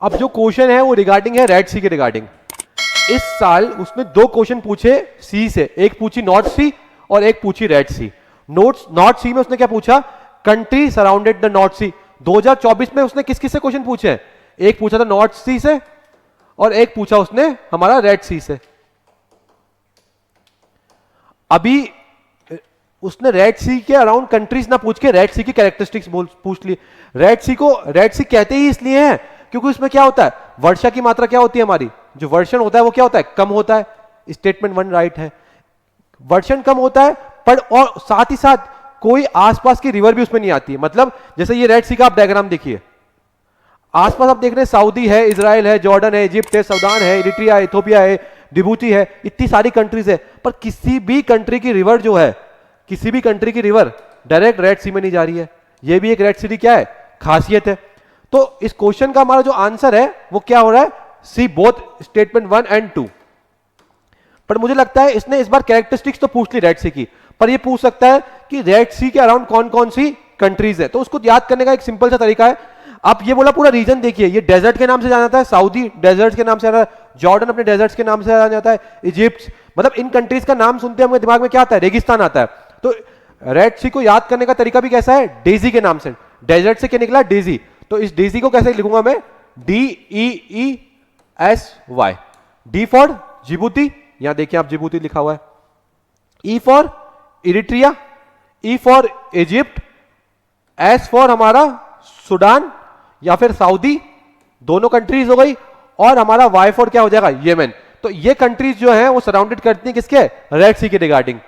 अब जो क्वेश्चन है वो रिगार्डिंग है रेड सी के रिगार्डिंग। इस साल उसने 2 क्वेश्चन पूछे सी से, एक पूछी नॉर्थ सी और एक पूछी रेड सी। नॉर्थ सी में उसने क्या पूछा, कंट्री सराउंडेड द नॉर्थ सी। 2024 में उसने किस किस से क्वेश्चन पूछे हैं, एक पूछा था नॉर्थ सी से और एक पूछा उसने हमारा रेड सी से। अभी उसने रेड सी के अराउंड कंट्रीज ना पूछ के रेड सी की कैरेक्टरिस्टिक्स पूछ ली। रेड सी कहते ही इसलिए हैं क्योंकि उसमें क्या होता है, वर्षा की मात्रा क्या होती है, हमारी जो वर्षण होता है वो क्या होता है, कम होता है। स्टेटमेंट 1 राइट है, वर्षण कम होता है, पर और साथ ही साथ कोई आसपास की रिवर भी उसमें नहीं आती है। मतलब जैसे ये रेड सी का आप डायग्राम देखिए, आसपास आप देख रहे हैं सऊदी है, इजराइल है, जॉर्डन है, इजिप्ट है, सूडान है, इरिट्रिया, इथियोपिया है, जिबूती है, इतनी सारी कंट्रीज है, पर किसी भी कंट्री की रिवर जो है, किसी भी कंट्री की रिवर डायरेक्ट रेड सी में नहीं जा रही है। ये भी एक रेड सी की क्या है, खासियत है। तो इस क्वेश्चन का हमारा जो आंसर है वो क्या हो रहा है, सी बोथ स्टेटमेंट 1 एंड 2। पर मुझे लगता है इसने इस बार कैरेक्टरिस्टिक्स तो पूछ ली रेड सी की, पर ये पूछ सकता है कि रेड सी के अराउंड कौन कौन सी कंट्रीज है। तो उसको याद करने का एक सिंपल सा तरीका है, आप ये बोला पूरा रीजन देखिए, ये डेजर्ट के नाम से जाना जाता है, सऊदी डेजर्ट के नाम से जाना जाता है, जॉर्डन अपने डेजर्ट के नाम से जाना जाता है, इजिप्ट, मतलब इन कंट्रीज का नाम सुनते हैं हमारे दिमाग में क्या आता है, रेगिस्तान आता है। तो रेड सी को याद करने का तरीका भी कैसा है, डेजी के नाम से, डेजर्ट से क्या निकला, डेजी। तो इस डेजी को कैसे लिखूंगा मैं, DEESY, डी फॉर जिबूती, यहां देखिए आप जिबूती लिखा हुआ है, E for Eritrea, E for Egypt, S for हमारा सूडान या फिर सऊदी, दोनों कंट्रीज हो गई, और हमारा वाई फॉर क्या हो जाएगा, येमेन। तो ये कंट्रीज जो है वो सराउंडेड करती हैं किसके, रेड सी के रिगार्डिंग।